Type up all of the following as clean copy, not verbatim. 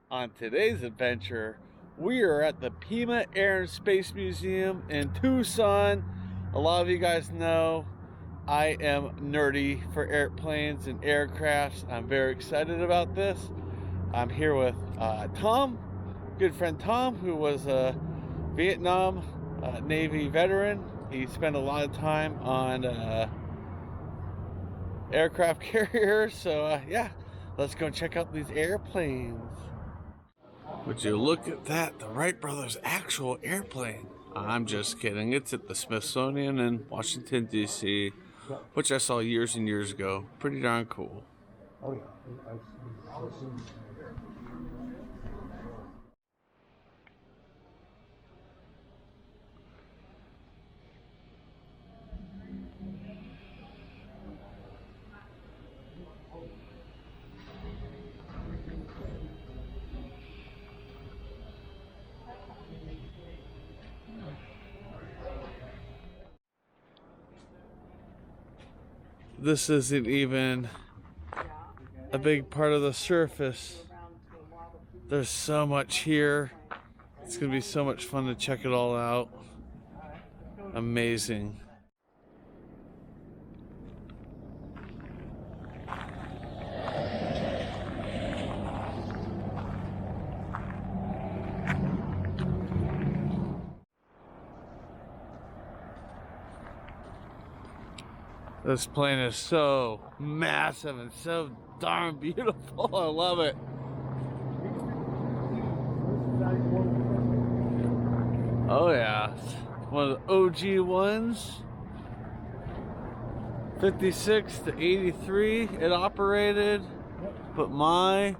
On today's adventure, we are at the Pima Air and Space Museum in Tucson. A lot of you guys know I am nerdy for airplanes and aircrafts. I'm very excited about this. I'm here with Tom, good friend Tom, who was a Vietnam Navy veteran. He spent a lot of time on aircraft carriers. So yeah, let's go check out these airplanes. Would you look at that? The Wright brothers' actual airplane. I'm just kidding. It's at the Smithsonian in Washington, D.C., which I saw years and years ago. Pretty darn cool. Oh, yeah. This isn't even a big part of the surface. There's so much here. It's gonna be so much fun to check it all out. Amazing. This plane is so massive and so darn beautiful. I love it. Oh yeah, one of the OG ones. 56 to 83 it operated, but my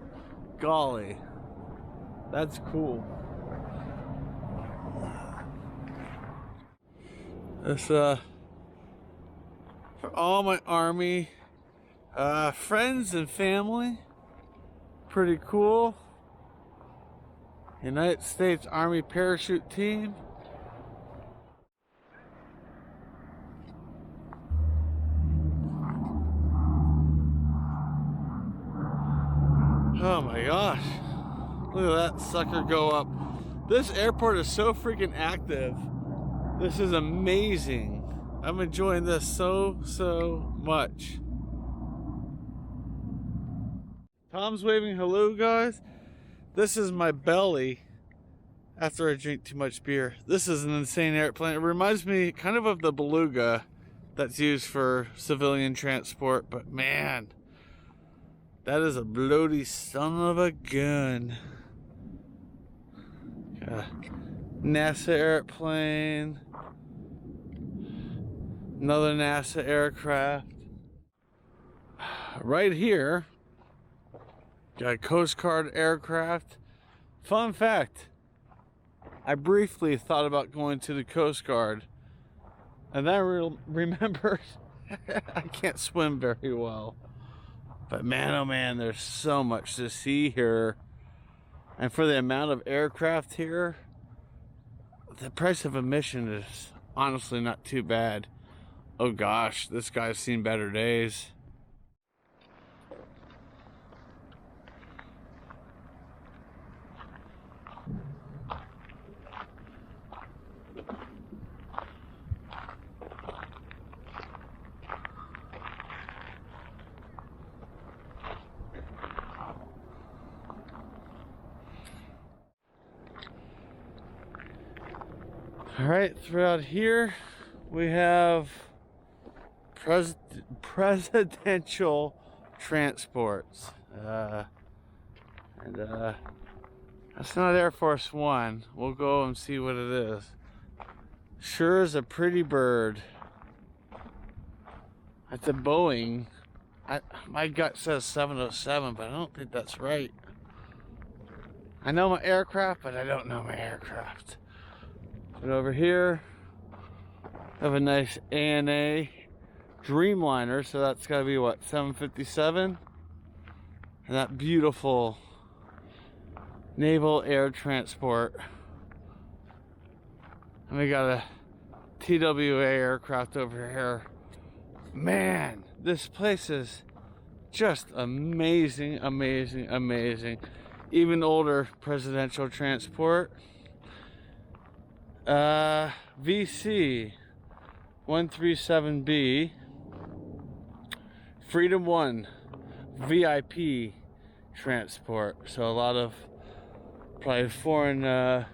golly, that's cool. This for all my Army friends and family, pretty cool. United States Army parachute team. Oh my gosh, look at that sucker go up. This airport is so freaking active. This is amazing. I'm enjoying this so much. Tom's waving hello, guys. This is my belly after I drink too much beer. This is an insane airplane. It reminds me kind of the Beluga that's used for civilian transport, but man, that is a bloody son of a gun. NASA airplane. Another NASA aircraft. Right here, got a Coast Guard aircraft. Fun fact, I briefly thought about going to the Coast Guard, and then I remembered I can't swim very well. But man, oh man, there's so much to see here. And for the amount of aircraft here, the price of admission is honestly not too bad. Oh gosh, this guy's seen better days. All right, throughout here we have presidential transports, and that's not Air Force One. We'll go and see what it is. Sure is a pretty bird. It's a Boeing. My gut says 707, but I don't think that's right. I know my aircraft, but I don't know my aircraft. And over here, I have a nice ANA Dreamliner, so that's got to be what, 757? And that beautiful naval air transport. And we got a TWA aircraft over here. Man, this place is just amazing, amazing, amazing. even older presidential transport. VC 137B, Freedom 1 VIP transport. So a lot of probably foreign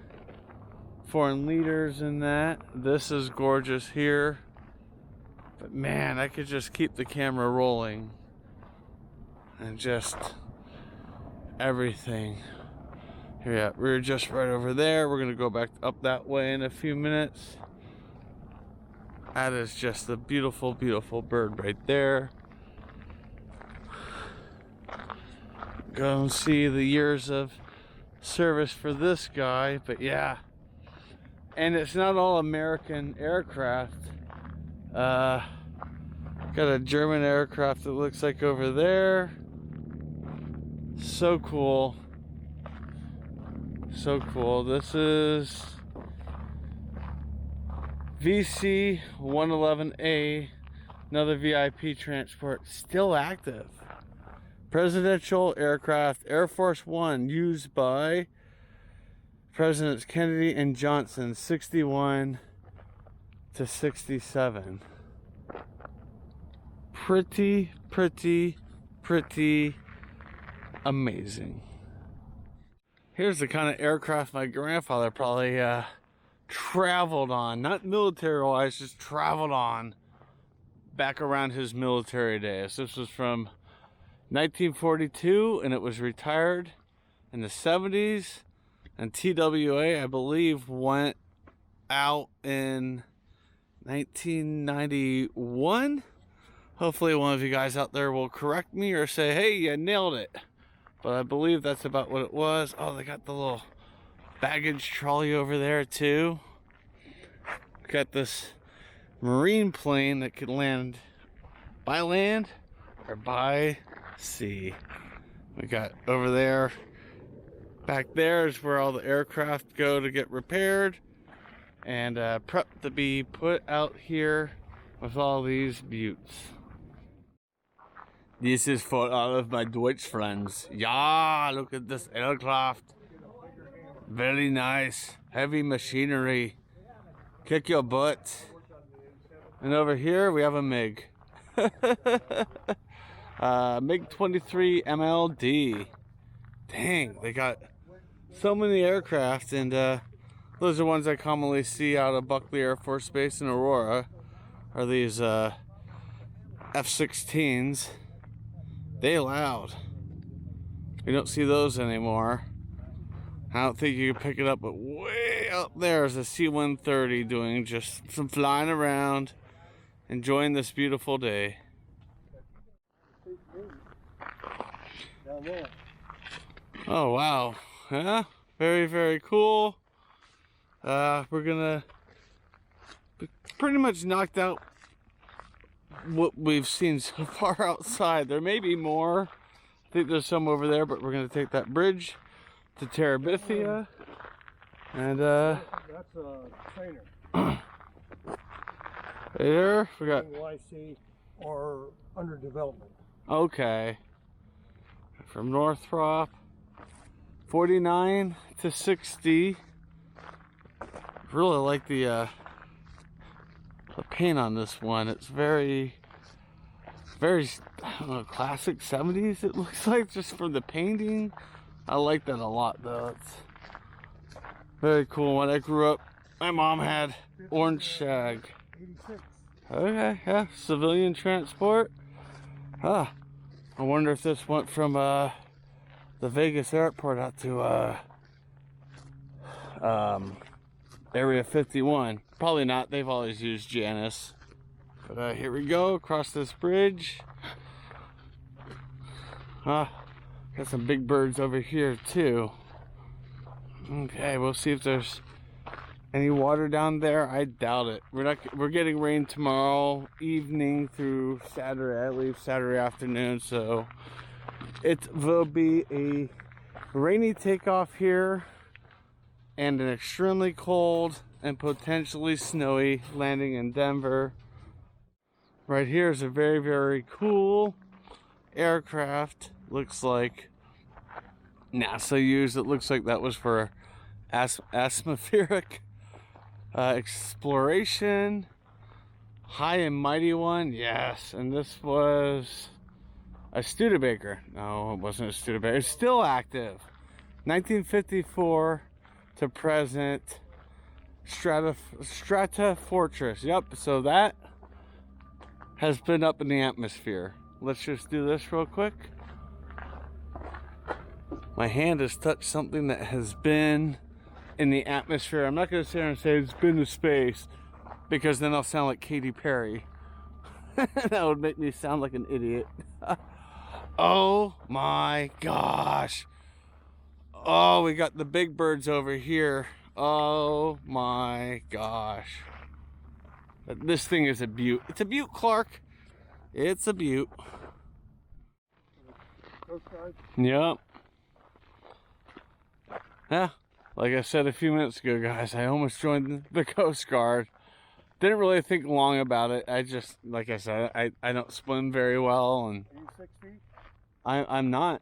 leaders in that. This is gorgeous here. But man, I could just keep the camera rolling and just everything. Here, yeah, we're just right over there. We're gonna go back up that way in a few minutes. That is just a beautiful, beautiful bird right there. Go and see the years of service for this guy, but yeah. And it's not all American aircraft. Got a German aircraft that looks like over there. So cool. So cool. This is VC 111A, another VIP transport, still active. Presidential aircraft, Air Force One, used by Presidents Kennedy and Johnson, 61 to 67. Pretty amazing. Here's the kind of aircraft my grandfather probably traveled on, not military wise, just traveled on back around his military days. This was from 1942 and it was retired in the 70s, and TWA I believe went out in 1991. Hopefully one of you guys out there will correct me or say, hey, you nailed it. But I believe that's about what it was. Oh, they got the little baggage trolley over there too. Got this marine plane that could land by land or by sea. We got over there, back there is where all the aircraft go to get repaired and prepped to be put out here with all these buttes. This is for all of my Deutsch friends. Yeah, look at this aircraft. Very nice. Heavy machinery. Kick your butt. And over here we have a MiG. MiG 23 MLD. Dang, they got so many aircraft, and those are ones I commonly see out of Buckley Air Force Base in Aurora. Are these F-16s. They loud. We don't see those anymore. I don't think you can pick it up, but way up there is a C-130 doing just some flying around, enjoying this beautiful day. Oh wow, yeah, very cool. We're gonna pretty much knocked out what we've seen so far outside. There may be more. I think there's some over there, but we're gonna take that bridge to Terabithia, and that's a trainer. There we got NYC or under development. Okay, from Northrop, 49 to 60. Really like the paint on this one. It's very I don't know, classic 70s it looks like, just from the painting. I like that a lot though. It's very cool. When I grew up, my mom had orange shag. 86. Okay, yeah, civilian transport. I wonder if this went from the Vegas airport out to Area 51. Probably not. They've always used Janus. But here we go, across this bridge. Got some big birds over here too. Okay, we'll see if there's any water down there. I doubt it. We're getting rain tomorrow evening through Saturday. I leave Saturday afternoon, so it will be a rainy takeoff here and an extremely cold and potentially snowy landing in Denver. Right here is a very cool aircraft. Looks like NASA used. It looks like that was for atmospheric exploration. High and mighty one, yes. And this was a Studebaker. No, it wasn't a Studebaker. It's still active. 1954 to present. Strata Fortress. Yep, so that has been up in the atmosphere. Let's just do this real quick. My hand has touched something that has been in the atmosphere. I'm not going to sit here and say it's been to space, because then I'll sound like Katy Perry. That would make me sound like an idiot. Oh my gosh. Oh, we got the big birds over here. Oh my gosh. This thing is a beaut. It's a beaut, Clark. It's a beaut. Yep. Yeah, like I said a few minutes ago, guys, I almost joined the Coast Guard. Didn't really think long about it. I just, like I said, I don't swim very well, and Are you 6 feet? I'm not.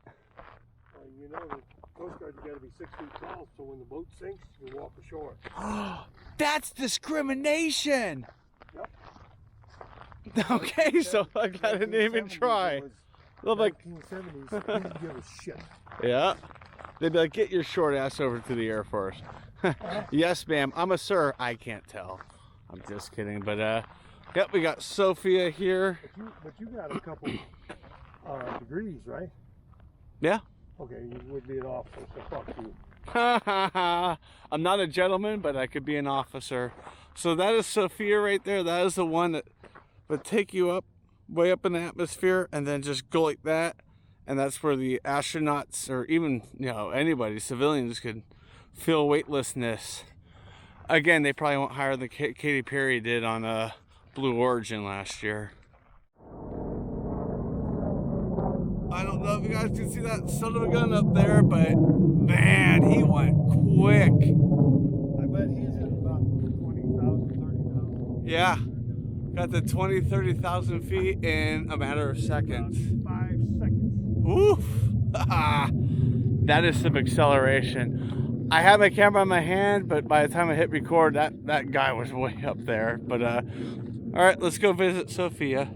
Well, you know the Coast Guard, you got to be 6 feet tall, so when the boat sinks, you walk ashore. That's discrimination. Yep. Okay, so I didn't even try. Well, like 1970s, they didn't give a shit. Yeah. They'd be like, get your short ass over to the Air Force. Yes, ma'am. I'm a sir. I can't tell. I'm just kidding. But, yep, we got Sophia here. But you got a couple degrees, right? Yeah. Okay, you would be an officer, so fuck you. I'm not a gentleman, but I could be an officer. So that is Sophia right there. That is the one that would take you up, way up in the atmosphere, and then just go like that. And that's where the astronauts, or even, you know, anybody, civilians, could feel weightlessness. Again, they probably won't hire the Katy Perry did on Blue Origin last year. I don't know if you guys can see that son of a gun up there, but man, he went quick. I bet he's at about 20,000, 30,000. Yeah, got to 20, 30,000 feet in a matter of seconds. 5 seconds. Oof! That is some acceleration. I had my camera in my hand, but by the time I hit record, that guy was way up there. But all right, let's go visit Sophia.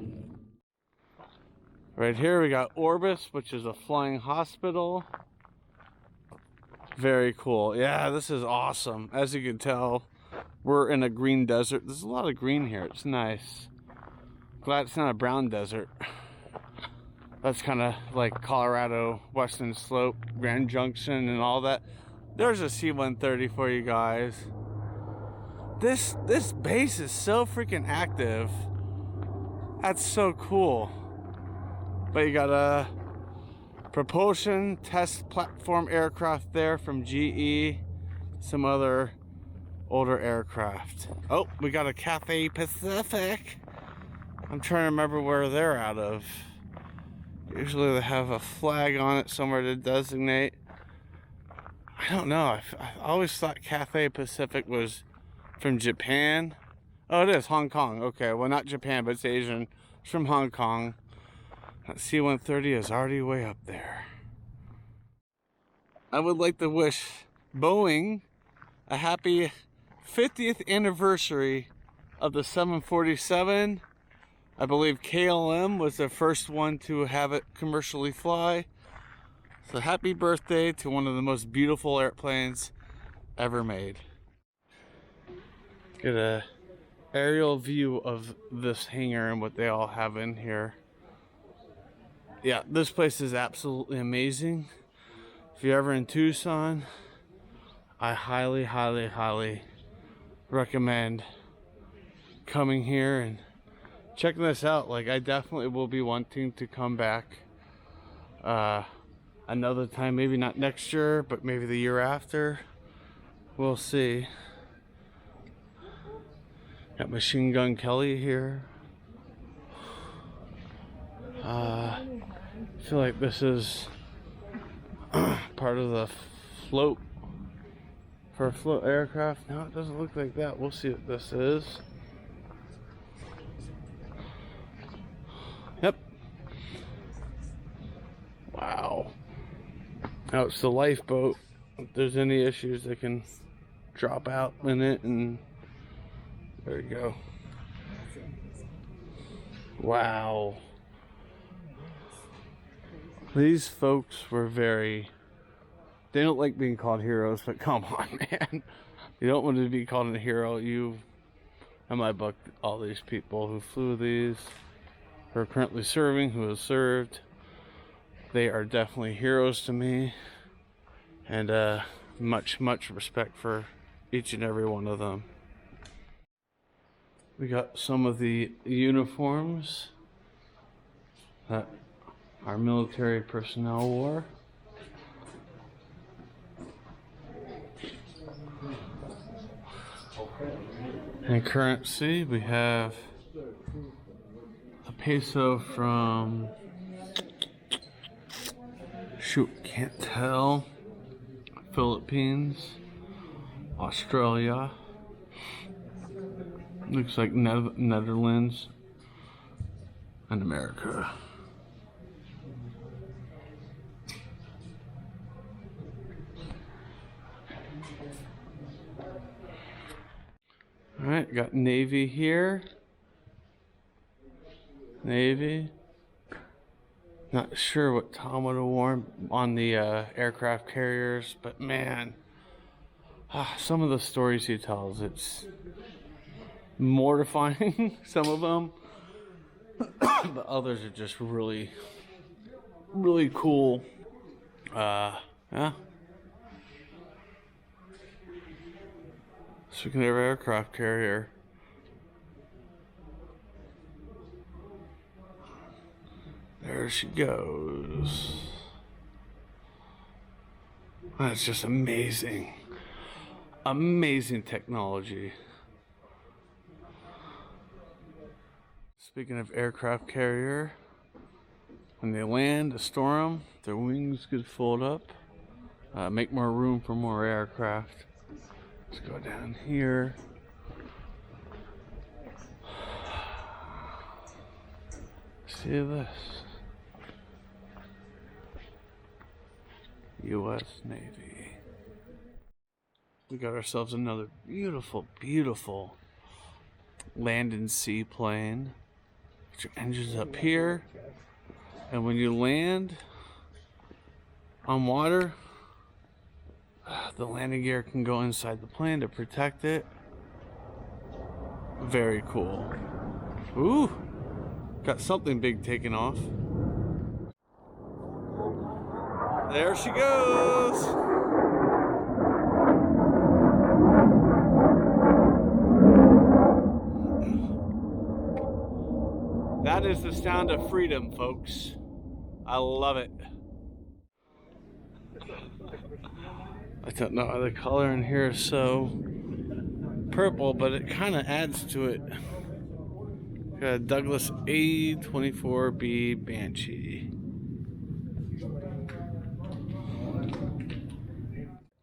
Right here we got Orbis, which is a flying hospital. Very cool. Yeah, this is awesome. As you can tell, we're in a green desert. There's a lot of green here. It's nice. Glad it's not a brown desert. That's kind of like Colorado, Western Slope, Grand Junction, and all that. There's a C-130 for you guys. This base is so freaking active. That's so cool. But you got a propulsion test platform aircraft there from GE. Some other older aircraft. Oh, we got a Cathay Pacific. I'm trying to remember where they're out of. Usually they have a flag on it somewhere to designate. I don't know. I always thought Cathay Pacific was from Japan. Oh, it is Hong Kong. Okay, well, not Japan, but it's Asian. It's from Hong Kong. That C-130 is already way up there. I would like to wish Boeing a happy 50th anniversary of the 747. I believe KLM was the first one to have it commercially fly. So happy birthday to one of the most beautiful airplanes ever made. Get a aerial view of this hangar and what they all have in here. Yeah, this place is absolutely amazing. If you're ever in Tucson, I highly, highly, highly recommend coming here and checking this out. Like, I definitely will be wanting to come back another time. Maybe not next year, but maybe the year after. We'll see. Got Machine Gun Kelly here. I feel like this is part of the float for a float aircraft. No, it doesn't look like that. We'll see what this is. Yep. Wow. Now it's the lifeboat. If there's any issues, they can drop out in it, and there you go. Wow. These folks were they don't like being called heroes, but come on, man. You don't want to be called a hero. In my book, all these people who flew these, who are currently serving, who have served, they are definitely heroes to me. And much respect for each and every one of them. We got some of the uniforms that our military personnel wore. And currency, we have a peso from, can't tell, Philippines, Australia, looks like Netherlands, and America. Alright, got Navy here. Navy. Not sure what Tom would have worn on the aircraft carriers, but man, some of the stories he tells, it's mortifying, some of them, but others are just really cool. Yeah. Speaking of aircraft carrier, there she goes. That's just amazing. Amazing technology. Speaking of aircraft carrier, when they land, to store them, their wings could fold up, make more room for more aircraft. Let's go down here. See this? U.S. Navy. We got ourselves another beautiful land and sea plane. Put your engines up here, and when you land on water, the landing gear can go inside the plane to protect it. Very cool. Ooh, got something big taking off. There she goes. That is the sound of freedom, folks. I love it. I don't know, the color in here is so purple, but it kind of adds to it. Got a Douglas A-24B Banshee.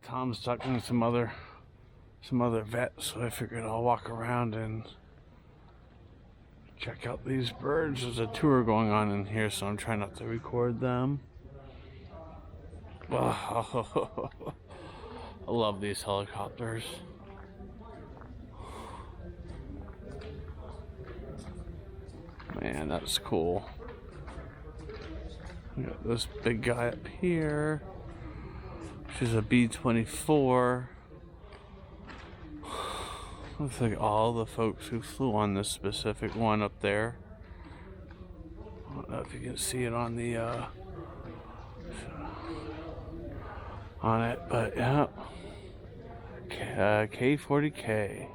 Tom's talking to some other vets, so I figured I'll walk around and check out these birds. There's a tour going on in here, so I'm trying not to record them. Wow. I love these helicopters. Man, that's cool. We got this big guy up here, which is a B-24. Looks like all the folks who flew on this specific one up there. I don't know if you can see it on the on it, but yeah. K-40K.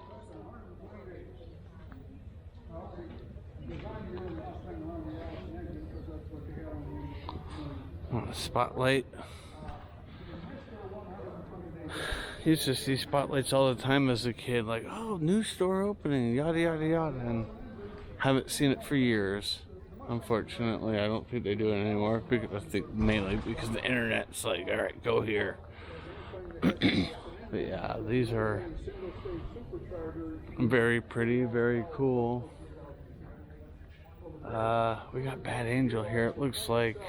Spotlight. Used to see spotlights all the time as a kid, like, oh, new store opening, yada yada yada, and haven't seen it for years. Unfortunately, I don't think they do it anymore, because I think mainly because the internet's like, all right, go here. But yeah, these are very pretty, very cool. We got Bad Angel here. It looks like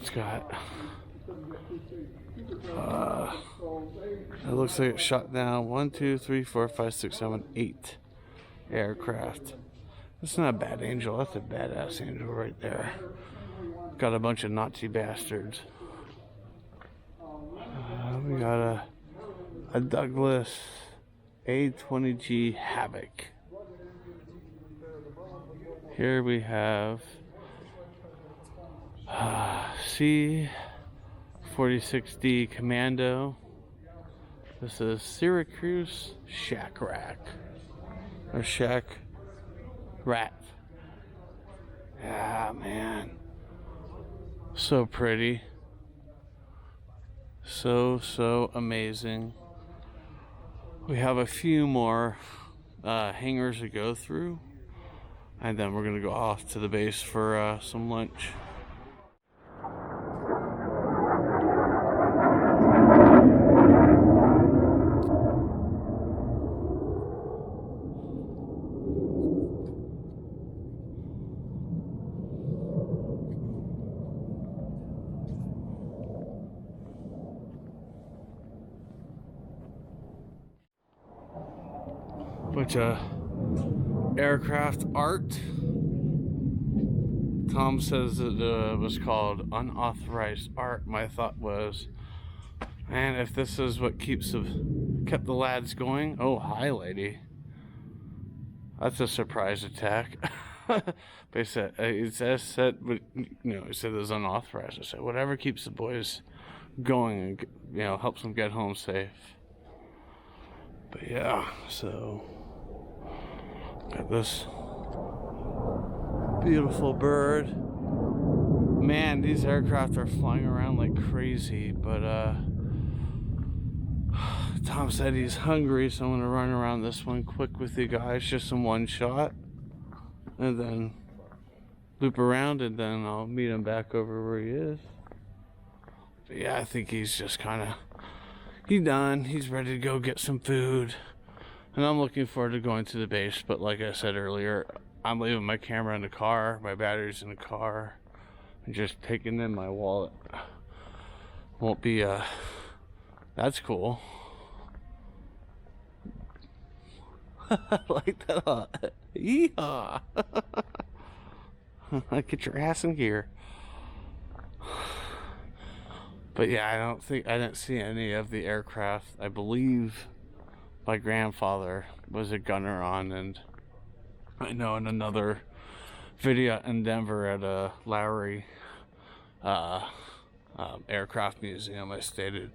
It's got it looks like it shot down 1, 2, 3, 4, 5, 6, 7, 8 aircraft. That's not a bad angel. That's a badass angel right there. Got a bunch of Nazi bastards. We got a Douglas A-20G Havoc. Here we have C-46D Commando. This is Syracuse Shack Rack. Or Shack Rat. Yeah, man. So pretty. So amazing. We have a few more hangars to go through. And then we're going to go off to the base for some lunch. Bunch of aircraft art. Tom says it was called unauthorized art. My thought was, man, if this is what kept the lads going. Oh, hi, lady. That's a surprise attack. But he said, it said it was unauthorized. I said, whatever keeps the boys going and helps them get home safe. But yeah, so got this beautiful bird. Man, these aircraft are flying around like crazy, but Tom said he's hungry, so I'm gonna run around this one quick with you guys, just in one shot, and then loop around, and then I'll meet him back over where he is. But yeah, I think he's just he's done. He's ready to go get some food. And I'm looking forward to going to the base. But like I said earlier, I'm leaving my camera in the car. My battery's in the car. And just taking in my wallet. Won't be, that's cool. I like that a lot. Yeehaw. Get your ass in gear. But yeah, I didn't see any of the aircraft. I believe my grandfather was a gunner on, and I know in another video in Denver at a Lowry aircraft museum, I stated,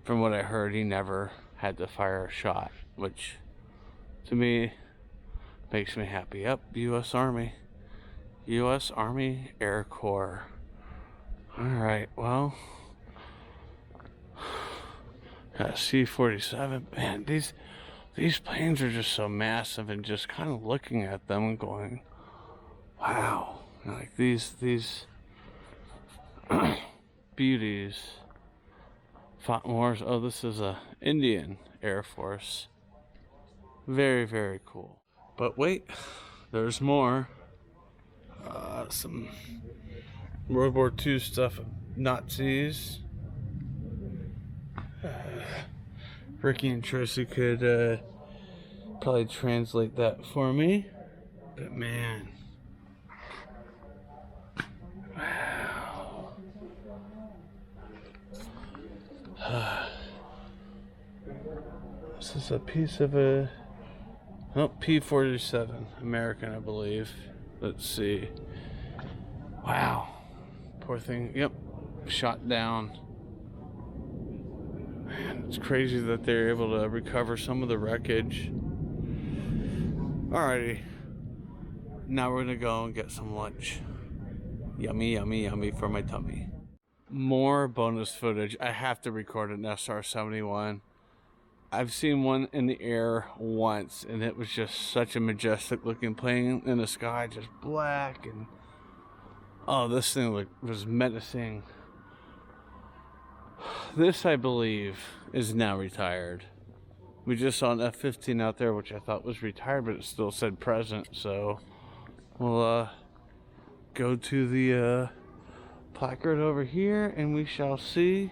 from what I heard, he never had to fire a shot, which to me makes me happy. Yep, U.S. Army Air Corps. Alright, well, got C-47. Man, these planes are just so massive, and just kind of looking at them and going, wow. Like these beauties. Fought wars. Oh, this is a Indian Air Force. Very, very cool. But wait, there's more. Some World War II stuff. Nazis. Ricky and Tracy could probably translate that for me. But man, wow. This is a piece of a P-47, American, I believe. Let's see. Wow, poor thing. Yep, shot down. Man, it's crazy that they're able to recover some of the wreckage. Alrighty, now we're gonna go and get some lunch. Yummy, yummy, yummy for my tummy. More bonus footage. I have to record an SR-71. I've seen one in the air once, and it was just such a majestic looking plane in the sky, just black, and oh, this thing was menacing. This, I believe, is now retired. We just saw an F-15 out there, which I thought was retired, but it still said present, so we'll go to the placard over here, and we shall see.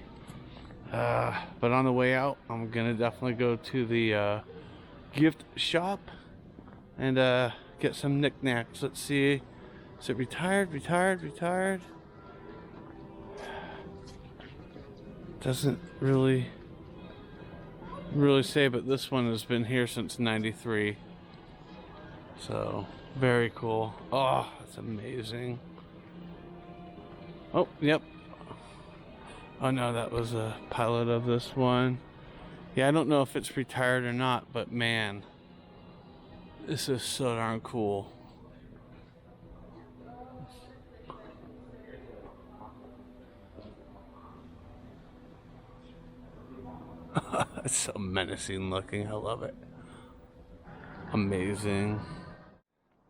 But on the way out, I'm gonna definitely go to the gift shop and get some knickknacks. Let's see. Is it retired? Doesn't really say, but this one has been here since '93. So very cool. Oh, that's amazing. Oh, yep. Oh no, that was a pilot of this one. Yeah, I don't know if it's retired or not, but man, this is so darn cool. It's so menacing looking. I love it. Amazing.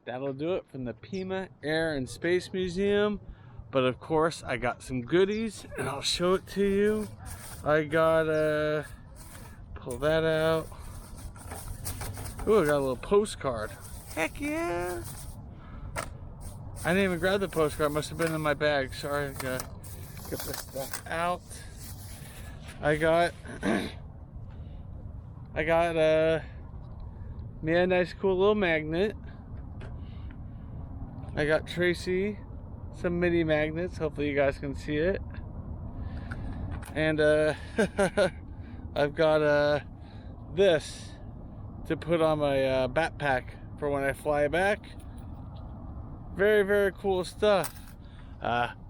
That'll do it from the Pima Air and Space Museum. But of course, I got some goodies, and I'll show it to you. I got pull that out. Ooh, I got a little postcard. Heck yeah! I didn't even grab the postcard. It must have been in my bag. Sorry, I gotta get this stuff out. I got me a nice cool little magnet. I got Tracy some mini magnets. Hopefully you guys can see it. And I've got this to put on my backpack for when I fly back. Very cool stuff.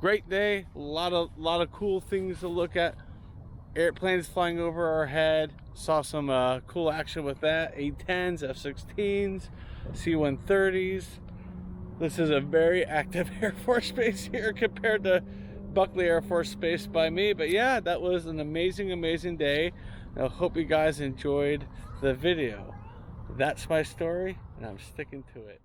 Great day. A lot of cool things to look at. Airplanes flying over our head. Saw some cool action with that. A-10s, F-16s, C-130s. This is a very active Air Force base here compared to Buckley Air Force Base by me. But yeah, that was an amazing day. I hope you guys enjoyed the video. That's my story, and I'm sticking to it.